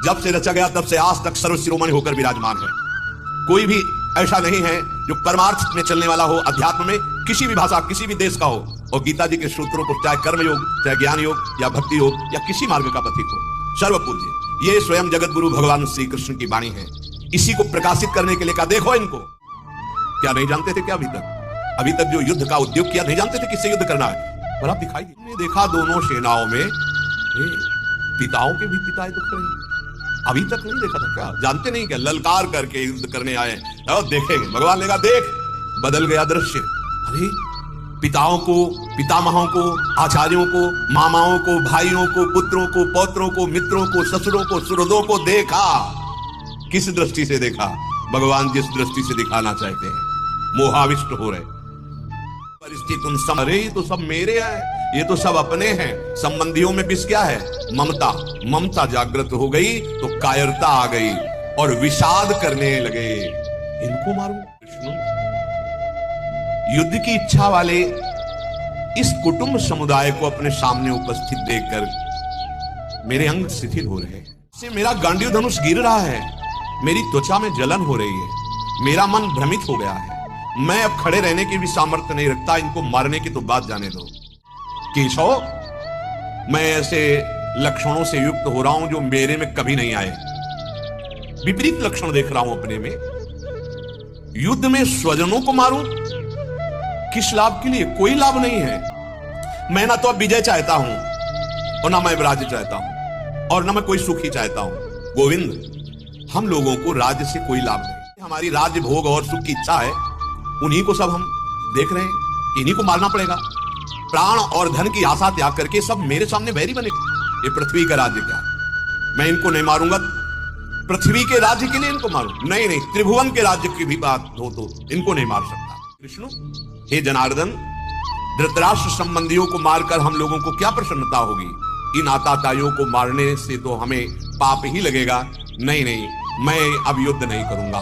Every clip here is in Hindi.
जब से रचा गया तब से आज तक सर्वशिरोमणि होकर विराजमान है। कोई भी ऐसा नहीं है जो परमार्थ में चलने वाला हो, अध्यात्म में, किसी भी भाषा किसी भी देश का हो, और गीता जी के सूत्रों को चाहे कर्म योग, चाहे ज्ञान योग या भक्ति योग या किसी मार्ग का पथिक हो, सर्वपूज्य ये स्वयं जगत गुरु भगवान श्री कृष्ण की वाणी है। इसी को प्रकाशित करने के लिए कहा, देखो इनको। क्या नहीं जानते थे क्या अभी तक जो युद्ध का उद्योग किया, नहीं जानते थे किससे युद्ध करना है? पर आप दिखाई देखा दोनों सेनाओं में पिताओं के भी पिता दुख रहे हैं। अभी तक नहीं देखा था क्या? जानते नहीं क्या? ललकार करके युद्ध करने आए और देखेंगे। भगवान ने कहा देख, बदल गया दृश्य। अरे पिताओं को, पितामहों को, आचार्यों को, मामाओं को, भाइयों को, पुत्रों को, पौत्रों को, मित्रों को, ससुरों को, सुहृदों को देखा। किस दृष्टि से देखा? भगवान जिस दृष्टि से दिखाना चाहते हैं, मोहाविष्ट हो रहे। परिस्थिति समरे, तो सब मेरे हैं, ये तो सब अपने हैं। संबंधियों में विष क्या है? ममता। ममता जागृत हो गई तो कायरता आ गई और विषाद करने लगे। इनको मारूं? विष्णु युद्ध की इच्छा वाले इस कुटुंब समुदाय को अपने सामने उपस्थित देखकर मेरे अंग शिथिल हो रहे हैं। मेरा गांडीव धनुष गिर रहा है, मेरी त्वचा में जलन हो रही है, मेरा मन भ्रमित हो गया है। मैं अब खड़े रहने की भी सामर्थ्य नहीं रखता, इनको मारने की तो बात जाने दो। केशव, मैं ऐसे लक्षणों से युक्त हो रहा हूं जो मेरे में कभी नहीं आए। विपरीत लक्षण देख रहा हूं अपने में। युद्ध में स्वजनों को मारूं? किस लाभ के लिए? कोई लाभ नहीं है। मैं ना तो अब विजय चाहता हूं और ना मैं राज्य चाहता हूं और ना मैं कोई सुख ही चाहता हूं। गोविंद, हम लोगों को राज्य से कोई लाभ नहीं। हमारी राज्य भोग और सुख की इच्छा है, उन्हीं को सब हम देख रहे हैं, इन्हीं को मारना पड़ेगा। प्राण और धन की आशा त्याग करके सब मेरे सामने बैरी बने। ये पृथ्वी का राज्य क्या? मैं इनको नहीं मारूंगा, पृथ्वी के राज्य के लिए इनको मारूं? नहीं नहीं, त्रिभुवन के राज्य की भी बात हो तो इनको नहीं मार सकता। विष्णु, हे जनार्दन, धृतराष्ट्र संबंधियों को मारकर हम लोगों को क्या प्रसन्नता होगी? इन आताताइयों को मारने से तो हमें पाप ही लगेगा। नहीं नहीं, मैं अब युद्ध नहीं करूंगा।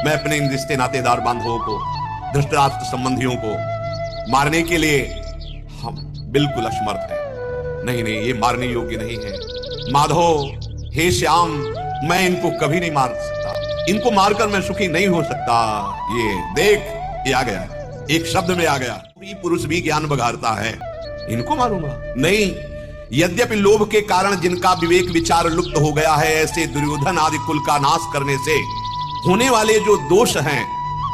मैं अपने इन रिश्ते नातेदार बांधवों को, धृतराष्ट्र संबंधियों को मारने के लिए हम बिल्कुल असमर्थ हैं। नहीं नहीं, ये मारने योग्य नहीं है। माधव, हे श्याम, मैं इनको कभी नहीं मार सकता, इनको मारकर मैं सुखी नहीं हो सकता। ये देख, ये आ गया, एक शब्द में आ गया। पुरुष भी ज्ञान बघारता है, इनको मारूंगा? नहीं। यद्यपि लोभ के कारण जिनका विवेक विचार लुप्त हो गया है, ऐसे दुर्योधन आदि कुल का नाश करने से होने वाले जो दोष हैं,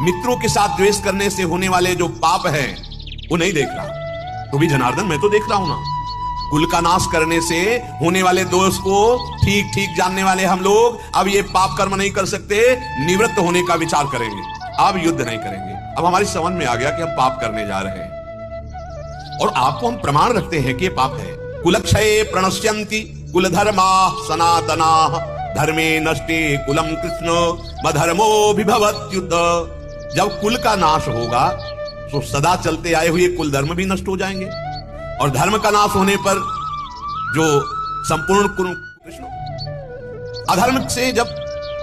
मित्रों के साथ द्वेष करने से होने वाले जो पाप हैं, वो नहीं देख रहा। तो भी जनार्दन, मैं तो देख रहा हूं ना। कुल का नाश करने से होने वाले दोष को ठीक ठीक जानने वाले हम लोग अब ये पाप कर्म नहीं कर सकते, निवृत्त होने का विचार करेंगे, अब युद्ध नहीं करेंगे। अब हमारी समझ में आ गया कि हम पाप करने जा रहे हैं और आपको हम प्रमाण रखते हैं कि ये पाप है। कुलक्षये प्रणश्यन्ति कुलधर्मा सनातना, धर्मे नष्टे कुलम कृष्ण मधर्मो विभवत्युत। जब कुल का नाश होगा तो सदा चलते आए हुए कुल धर्म भी नष्ट हो जाएंगे, और धर्म का नाश होने पर जो संपूर्ण कृष्ण, अधर्म से जब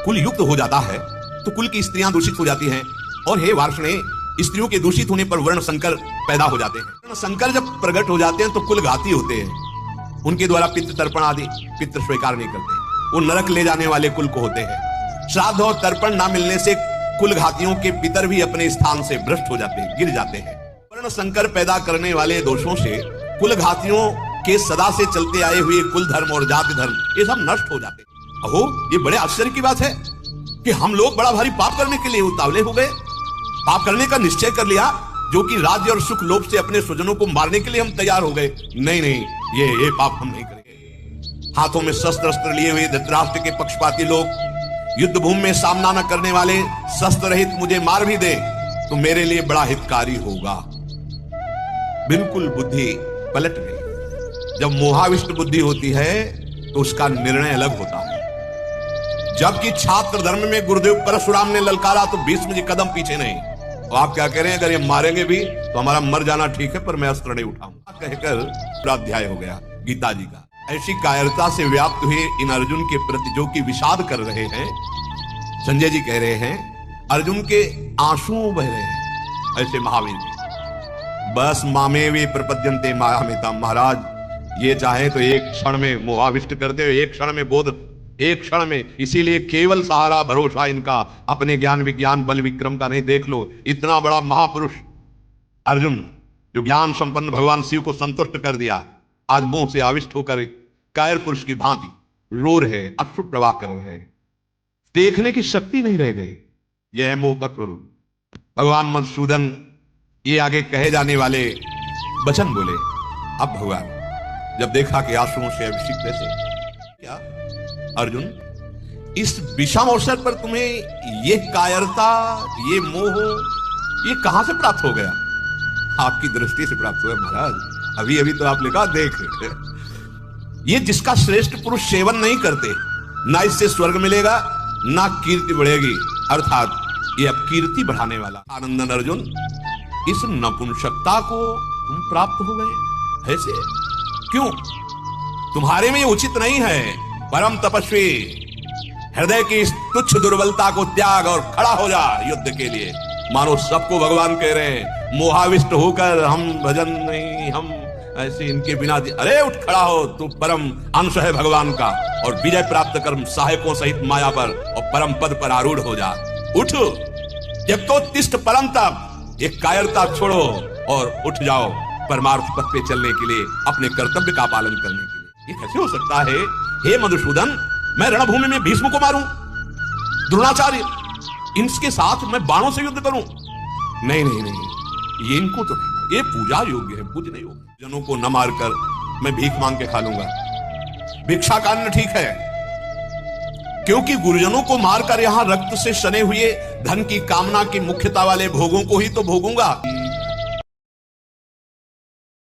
कुल युक्त हो जाता है तो कुल की स्त्रियां दूषित हो जाती हैं। और हे वार्ष्णे, स्त्रियों के दूषित होने पर वर्ण संकर पैदा हो जाते हैं। वर्ण संकर जब प्रकट हो जाते हैं तो कुल घाती होते हैं। उनके द्वारा पितृ तर्पण आदि पितृ स्वीकार नहीं करते, वो नरक ले जाने वाले कुल को होते हैं। श्राद्ध और तर्पण ना मिलने से कुल घातियों के पितर भी अपने स्थान से भ्रष्ट हो जाते हैं, गिर जाते हैं। वर्ण संकर पैदा करने वाले दोषों से कुल घातियों के सदा से चलते आए हुए कुल धर्म और जाति धर्म, ये सब नष्ट हो जाते हैं। अहो, ये बड़े आश्चर्य की बात है कि हम लोग बड़ा भारी पाप करने के लिए उतावले हो गए, पाप करने का निश्चय कर लिया, जो कि राज्य और सुख लोभ से अपने स्वजनों को मारने के लिए हम तैयार हो गए। नहीं नहीं, ये पाप हम नहीं करेंगे। हाथों में शस्त्र अस्त्र लिए हुए धृतराष्ट्र के पक्षपाती लोग युद्ध भूमि में सामना न करने वाले शस्त्र रहित मुझे मार भी दे तो मेरे लिए बड़ा हितकारी होगा। बिल्कुल बुद्धि पलट गई। जब मोहाविष्ट बुद्धि होती है तो उसका निर्णय अलग होता है। जबकि छात्र धर्म में गुरुदेव परशुराम ने ललकारा तो भीष्म जी कदम पीछे नहीं। तो आप क्या कह रहे हैं, अगर ये मारेंगे भी तो हमारा मर जाना ठीक है, पर मैं अस्त्र नहीं उठाऊंगा कहकर पूरा अध्याय हो गया गीता जी का। ऐसी कायरता से व्याप्त हुए इन अर्जुन के प्रति जो कि विषाद कर रहे हैं, संजय जी कह रहे हैं अर्जुन के आंसू बह रहे हैं। ऐसे महावीर जी बस मामे वे प्रपद्यन्ते मायामिता। महाराज, ये चाहे तो एक क्षण में मोहाविष्ट कर दे, एक क्षण में बोध, एक क्षण में। इसीलिए केवल सहारा भरोसा इनका अपने ज्ञान विज्ञान बल विक्रम का नहीं। देख लो इतना बड़ा महापुरुष अर्जुन जो ज्ञान संपन्न भगवान शिव को संतुष्ट कर दिया, आज मोह से आविष्ट होकर कायर पुरुष की भांति रो रहे, अश्रु प्रवाह कर रहे, देखने की शक्ति नहीं रह गई। यह है मोह का स्वरूप। भगवान मधुसूदन ये आगे कहे जाने वाले वचन बोले। अब भगवान जब देखा कि आंसुओं से अभिषिक्त ऐसे, क्या अर्जुन इस विषम अवसर पर तुम्हें ये कायरता, ये मोह, ये कहां से प्राप्त हो गया? आपकी दृष्टि से प्राप्त हुआ महाराज। अभी अभी तो आपने कहा देख, ये जिसका श्रेष्ठ पुरुष सेवन नहीं करते, ना इससे स्वर्ग मिलेगा ना कीर्ति बढ़ेगी, अर्थात ये अब कीर्ति बढ़ाने वाला। आनंदन अर्जुन, इस नपुंसकता को तुम प्राप्त हो गए ऐसे क्यों? तुम्हारे में ये उचित नहीं है। परम तपस्वी, हृदय की इस तुच्छ दुर्बलता को त्याग और खड़ा हो जा युद्ध के लिए। मानो सबको भगवान कह रहे हैं, मोहाविष्ट होकर हम भजन नहीं, हम ऐसे इनके बिना। अरे उठ खड़ा हो, तू परम अंश है भगवान का, और विजय प्राप्त कर सहायकों सहित माया पर और परम पद पर आरूढ़ हो जा। उठ, यज्ञोत्तिष्ठ परम तप, एक कायरता छोड़ो और उठ जाओ परमार्थ पथ पे चलने के लिए, अपने कर्तव्य का पालन करने के लिए। ये कैसे हो सकता है हे मधुसूदन? मैं रणभूमि में भीष्म को मारूं, द्रोणाचार्य इनके साथ मैं बाणों से युद्ध करूं? नहीं नहीं नहीं, ये इनको तो नहीं, ये पूजा योग्य है, पूजने योग्य। जनों को न मारकर मैं भीख मांग के खा लूंगा। भिक्षा का अन्न ठीक है, क्योंकि गुरुजनों को मारकर यहां रक्त से सने हुए धन की कामना की मुख्यता वाले भोगों को ही तो भोगूंगा।